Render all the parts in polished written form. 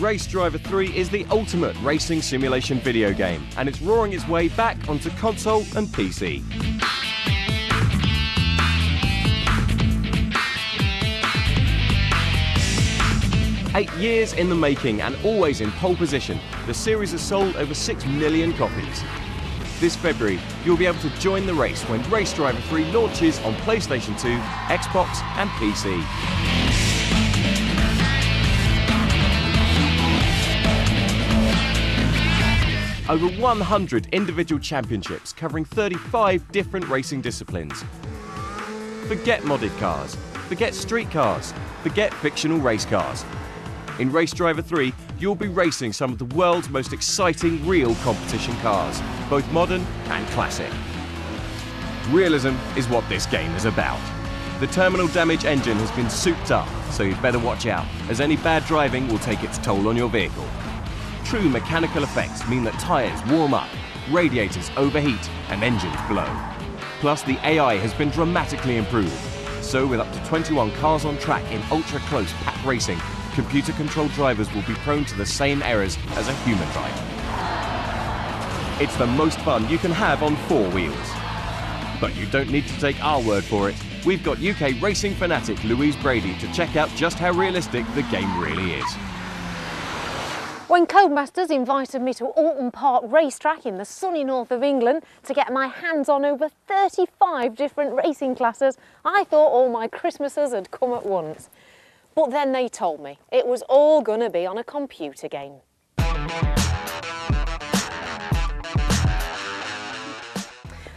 Race Driver 3 is the ultimate racing simulation video game, and it's roaring its way back onto console and PC. Eight years in the making and always in pole position, the series has sold over 6 million copies. This February, you'll be able to join the race when Race Driver 3 launches on PlayStation 2, Xbox and PC. Over 100 individual championships covering 35 different racing disciplines. Forget modded cars, forget street cars, forget fictional race cars. In Race Driver 3, you'll be racing some of the world's most exciting real competition cars, both modern and classic. Realism is what this game is about. The terminal damage engine has been souped up, so you'd better watch out, as any bad driving will take its toll on your vehicle. True mechanical effects mean that tyres warm up, radiators overheat and engines blow. Plus the AI has been dramatically improved, so with up to 21 cars on track in ultra-close pack racing, computer-controlled drivers will be prone to the same errors as a human driver. It's the most fun you can have on four wheels. But you don't need to take our word for it. We've got UK racing fanatic Louise Brady to check out just how realistic the game really is. When Codemasters invited me to Alton Park racetrack in the sunny north of England to get my hands on over 35 different racing classes, I thought all my Christmases had come at once. But then they told me it was all going to be on a computer game.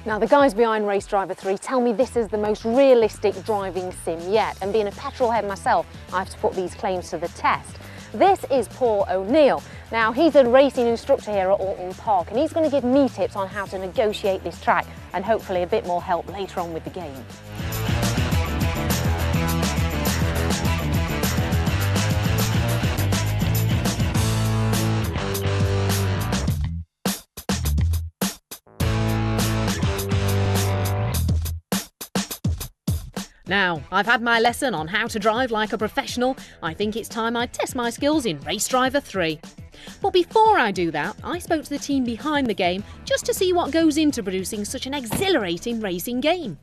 Now, the guys behind Race Driver 3 tell me this is the most realistic driving sim yet, and being a petrol head myself, I have to put these claims to the test. This is Paul O'Neill. Now, he's a racing instructor here at Alton Park, and he's going to give me tips on how to negotiate this track and hopefully a bit more help later on with the game. Now, I've had my lesson on how to drive like a professional. I think it's time I test my skills in Race Driver 3. But before I do that, I spoke to the team behind the game just to see what goes into producing such an exhilarating racing game.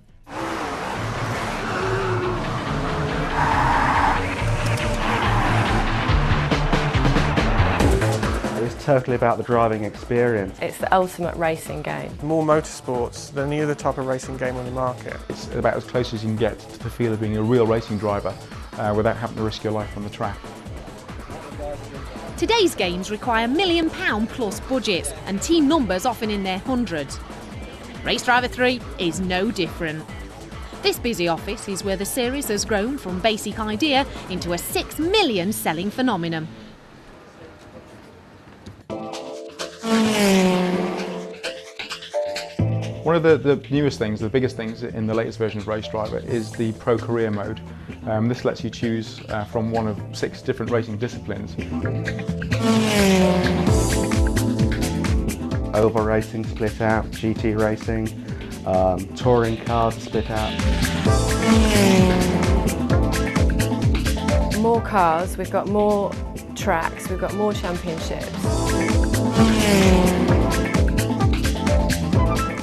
It's totally about the driving experience. It's the ultimate racing game. More motorsports than any other type of racing game on the market. It's about as close as you can get to the feel of being a real racing driver without having to risk your life on the track. Today's games require £1 million plus budgets and team numbers often in their hundreds. Race Driver 3 is no different. This busy office is where the series has grown from basic idea into a 6 million selling phenomenon. One of the newest things, the biggest things in the latest version of Race Driver is the Pro Career mode. This lets you choose from one of 6 different racing disciplines. Oval racing split out, GT racing, touring cars split out. More cars, we've got more tracks, we've got more championships.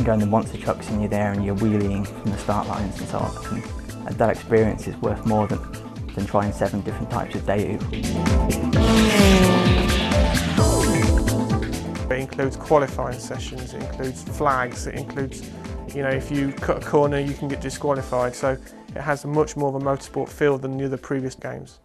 Going the monster trucks and you're there and you're wheeling from the start lines and so on. And that experience is worth more than trying 7 different types of data. It includes qualifying sessions, it includes flags, it includes, if you cut a corner you can get disqualified, so it has much more of a motorsport feel than the other previous games.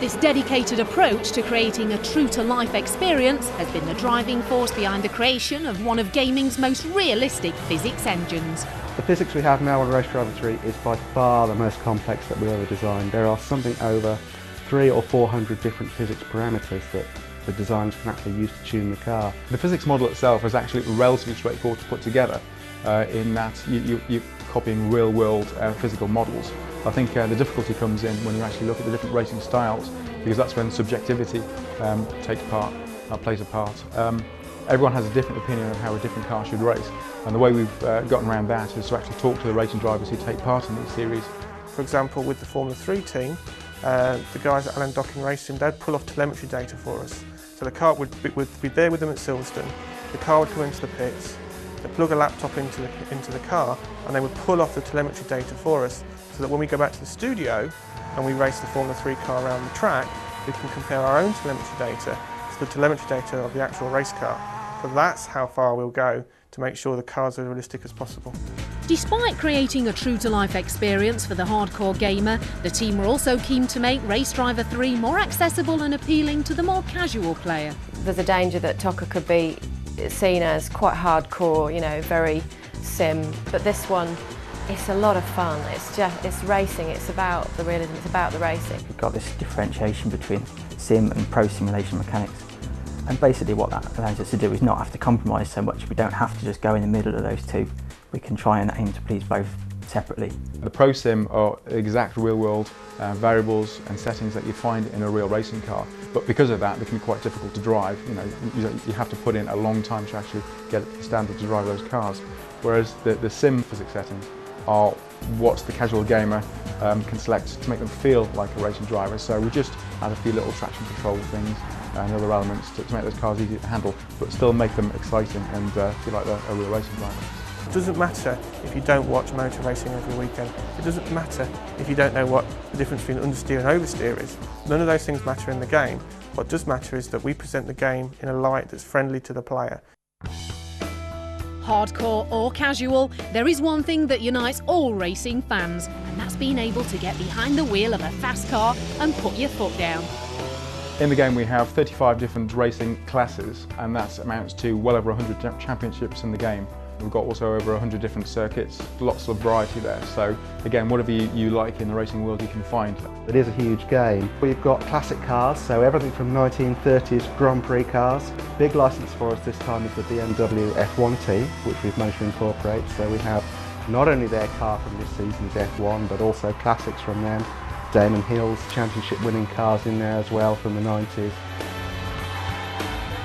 This dedicated approach to creating a true-to-life experience has been the driving force behind the creation of one of gaming's most realistic physics engines. The physics we have now on Race Driver 3 is by far the most complex that we ever designed. There are something over 300 or 400 different physics parameters that the designers can actually use to tune the car. The physics model itself is actually relatively straightforward to put together in that you're copying real-world physical models. I think the difficulty comes in when you actually look at the different racing styles, because that's when subjectivity plays a part. Everyone has a different opinion of how a different car should race, and the way we've gotten around that is to actually talk to the racing drivers who take part in these series. For example, with the Formula 3 team, the guys at Alan Docking Racing, they'd pull off telemetry data for us. So the car would be there with them at Silverstone, the car would come into the pits, they'd plug a laptop into the car, and they would pull off the telemetry data for us, so that when we go back to the studio and we race the Formula 3 car around the track, we can compare our own telemetry data to the telemetry data of the actual race car. So that's how far we'll go to make sure the car's as realistic as possible. Despite creating a true-to-life experience for the hardcore gamer, the team were also keen to make Race Driver 3 more accessible and appealing to the more casual player. There's a danger that TOCA could be seen as quite hardcore, you know, very sim, but this one, it's a lot of fun. It's racing, it's about the realism, it's about the racing. We've got this differentiation between sim and pro simulation mechanics. And basically what that allows us to do is not have to compromise so much. We don't have to just go in the middle of those two. We can try and aim to please both separately. The Pro Sim are exact real-world variables and settings that you find in a real racing car, but because of that they can be quite difficult to drive. You have to put in a long time to actually get it to the standard to drive those cars, whereas the sim physics settings are what the casual gamer can select to make them feel like a racing driver. So we just add a few little traction control things and other elements to make those cars easy to handle, but still make them exciting and feel like they're a real racing driver. It doesn't matter if you don't watch motor racing every weekend. It doesn't matter if you don't know what the difference between understeer and oversteer is. None of those things matter in the game. What does matter is that we present the game in a light that's friendly to the player. Hardcore or casual, there is one thing that unites all racing fans, and that's being able to get behind the wheel of a fast car and put your foot down. In the game we have 35 different racing classes, and that amounts to well over 100 championships in the game. We've got also over 100 different circuits, lots of variety there. So again, whatever you like in the racing world you can find. It is a huge game. We've got classic cars, so everything from 1930s Grand Prix cars. Big license for us this time is the BMW F1T, which we've managed to incorporate. So we have not only their car from this season's F1, but also classics from them. Damon Hill's championship winning cars in there as well from the 90s.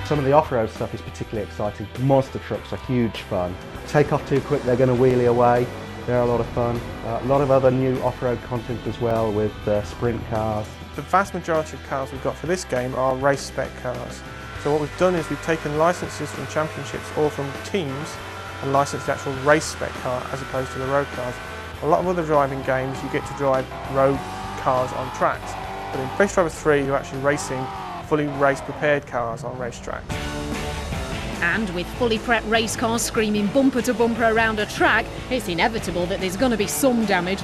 Some of the off-road stuff is particularly exciting. Monster trucks are huge fun. Take off too quick, they're going to wheelie away. They're a lot of fun. A lot of other new off-road content as well with sprint cars. The vast majority of cars we've got for this game are race spec cars. So what we've done is we've taken licenses from championships or from teams and licensed the actual race spec car as opposed to the road cars. A lot of other driving games you get to drive road cars on tracks, but in Race Driver 3 you're actually racing fully race prepared cars on racetracks. And with fully prepped race cars screaming bumper to bumper around a track, it's inevitable that there's going to be some damage.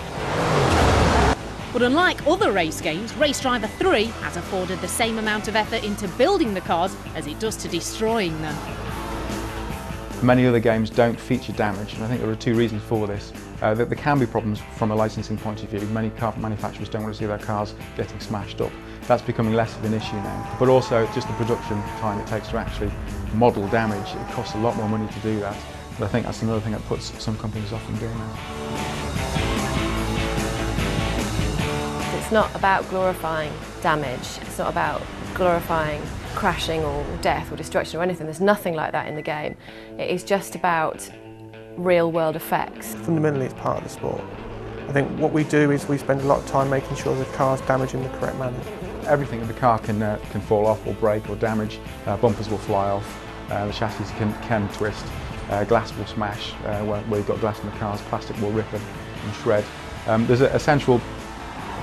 But unlike other race games, Race Driver 3 has afforded the same amount of effort into building the cars as it does to destroying them. Many other games don't feature damage, and I think there are two reasons for this. That there can be problems from a licensing point of view. Many car manufacturers don't want to see their cars getting smashed up. That's becoming less of an issue now. But also just the production time it takes to actually model damage. It costs a lot more money to do that. But I think that's another thing that puts some companies off from doing that. It's not about glorifying damage. It's not about glorifying crashing or death or destruction or anything. There's nothing like that in the game. It is just about real world effects. Fundamentally it's part of the sport. I think what we do is we spend a lot of time making sure the car's damaged in the correct manner. Everything in the car can fall off or break or damage. Bumpers will fly off, the chassis can twist, glass will smash where you've got glass in the cars, plastic will rip and shred. There's a central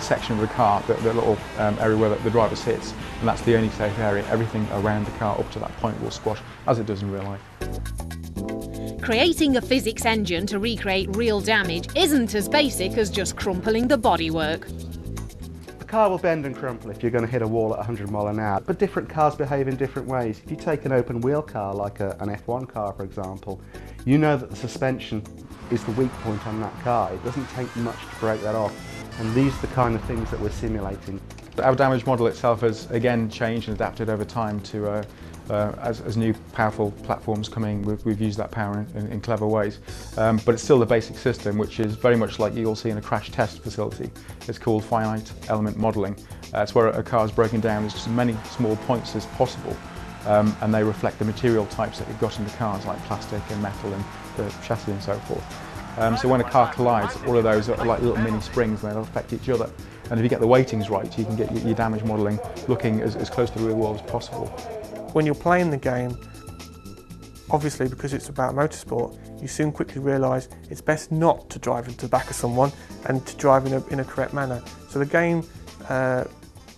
section of the car, the little area where the driver sits, and that's the only safe area. Everything around the car up to that point will squash, as it does in real life. Creating a physics engine to recreate real damage isn't as basic as just crumpling the bodywork. The car will bend and crumple if you're going to hit a wall at 100 miles an hour, but different cars behave in different ways. If you take an open wheel car like an F1 car for example, you know that the suspension is the weak point on that car. It doesn't take much to break that off, and these are the kind of things that we're simulating. Our damage model itself has again changed and adapted over time to as new powerful platforms come in, we've used that power in clever ways. But it's still the basic system, which is very much like you'll see in a crash test facility. It's called finite element modelling. It's where a car is broken down into as many small points as possible, and they reflect the material types that you've got in the cars, like plastic and metal and the chassis and so forth. So when a car collides, all of those are like little mini springs and they'll affect each other. And if you get the weightings right, you can get your damage modelling looking as close to the real world as possible. When you're playing the game, obviously because it's about motorsport, you soon quickly realise it's best not to drive into the back of someone and to drive in a correct manner. So the game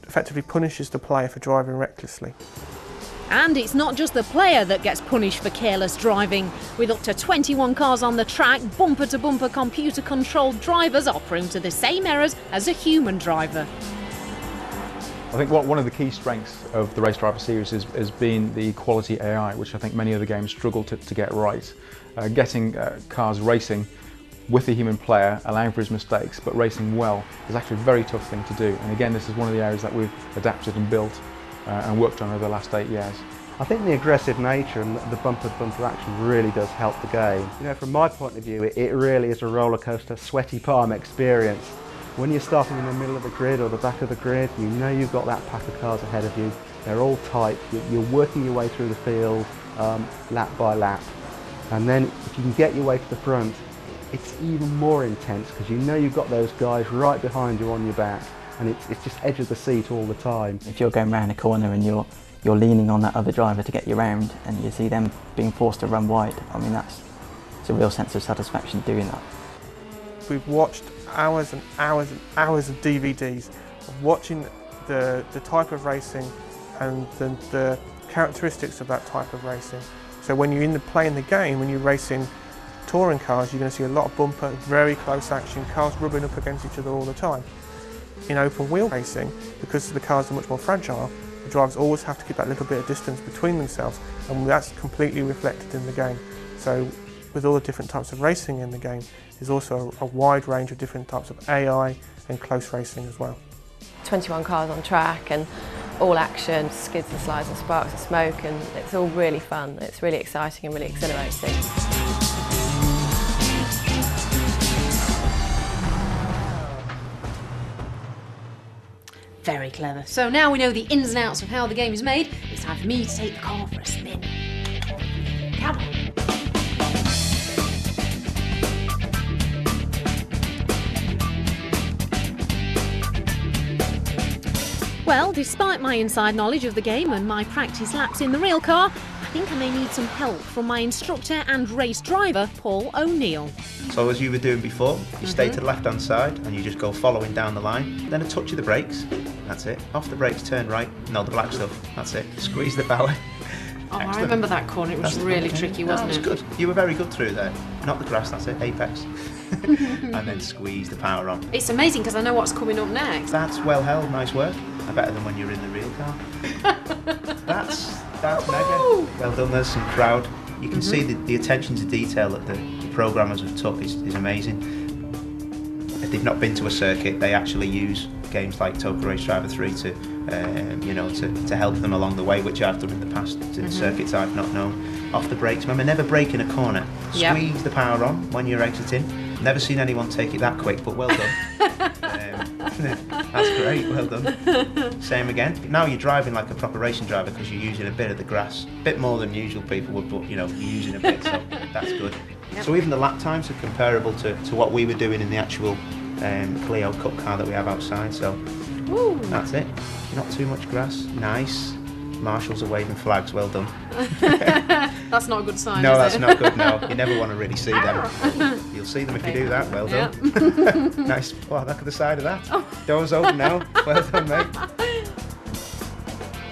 effectively punishes the player for driving recklessly. And it's not just the player that gets punished for careless driving. With up to 21 cars on the track, bumper-to-bumper computer-controlled drivers are prone to the same errors as a human driver. I think one of the key strengths of the Race Driver series has been the quality AI, which I think many other games struggle to get right. Getting cars racing with the human player, allowing for his mistakes, but racing well is actually a very tough thing to do. And again, this is one of the areas that we've adapted and built and worked on over the last 8 years. I think the aggressive nature and the bumper-to-bumper action really does help the game. You know, from my point of view, it really is a roller coaster, sweaty palm experience. When you're starting in the middle of the grid or the back of the grid, you know you've got that pack of cars ahead of you. They're all tight. You're working your way through the field, lap by lap. And then if you can get your way to the front, it's even more intense because you know you've got those guys right behind you on your back, and it's just edge of the seat all the time. If you're going round a corner and you're leaning on that other driver to get you round and you see them being forced to run wide, I mean it's a real sense of satisfaction doing that. We've watched hours and hours and hours of DVDs of watching the type of racing and the characteristics of that type of racing. So when you're playing the game, when you're racing touring cars, you're going to see a lot of bumper, very close action, cars rubbing up against each other all the time. In open wheel racing, because the cars are much more fragile, the drivers always have to keep that little bit of distance between themselves, and that's completely reflected in the game. So with all the different types of racing in the game, there's also a wide range of different types of AI and close racing as well. 21 cars on track and all action, skids and slides and sparks and smoke, and it's all really fun. It's really exciting and really exhilarating. Very clever. So now we know the ins and outs of how the game is made, it's time for me to take the car for a spin. Come on. Well, despite my inside knowledge of the game and my practice laps in the real car, I think I may need some help from my instructor and race driver, Paul O'Neill. So as you were doing before, you stay to the left-hand side and you just go following down the line. Then a touch of the brakes, that's it. Off the brakes, turn right, no, the black stuff, that's it. Squeeze the power. Oh, I remember that corner, it was really tricky, wasn't it? It was good. You were very good through there. Not the grass, that's it, apex. And then squeeze the power on. It's amazing because I know what's coming up next. That's well held, nice work. Better than when you're in the real car. That's mega. Well done, there's some crowd. You can see the attention to detail that the programmers have took is amazing. If they've not been to a circuit, they actually use games like TOCA Race Driver 3 to help them along the way, which I've done in the past in circuits I've not known. Off the brakes, remember, never brake in a corner. Squeeze the power on when you're exiting. Never seen anyone take it that quick, but well done. That's great, well done. Same again. Now you're driving like a proper racing driver because you're using a bit of the grass. A bit more than usual people would, but you know, you're using a bit, so that's good. Yep. So even the lap times are comparable to what we were doing in the actual Clio Cup car that we have outside, so that's it. Not too much grass, nice. Marshals are waving flags, well done. That's not a good sign, no, that's not good, no. You never want to really see them. You'll see them if you do that, well done. Nice, oh, look at the side of that. Door's open now, well done, mate.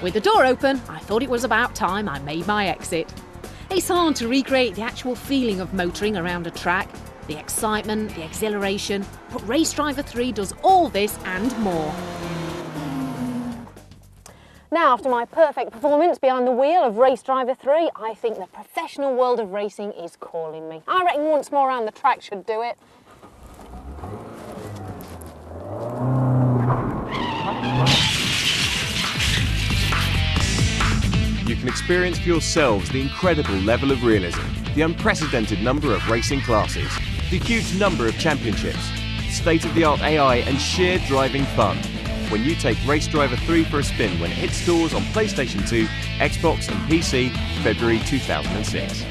With the door open, I thought it was about time I made my exit. It's hard to recreate the actual feeling of motoring around a track, the excitement, the exhilaration, but Race Driver 3 does all this and more. Now, after my perfect performance behind the wheel of Race Driver 3, I think the professional world of racing is calling me. I reckon once more around the track should do it. You can experience for yourselves the incredible level of realism, the unprecedented number of racing classes, the huge number of championships, state-of-the-art AI and sheer driving fun when you take Race Driver 3 for a spin when it hits stores on PlayStation 2, Xbox and PC February 2006.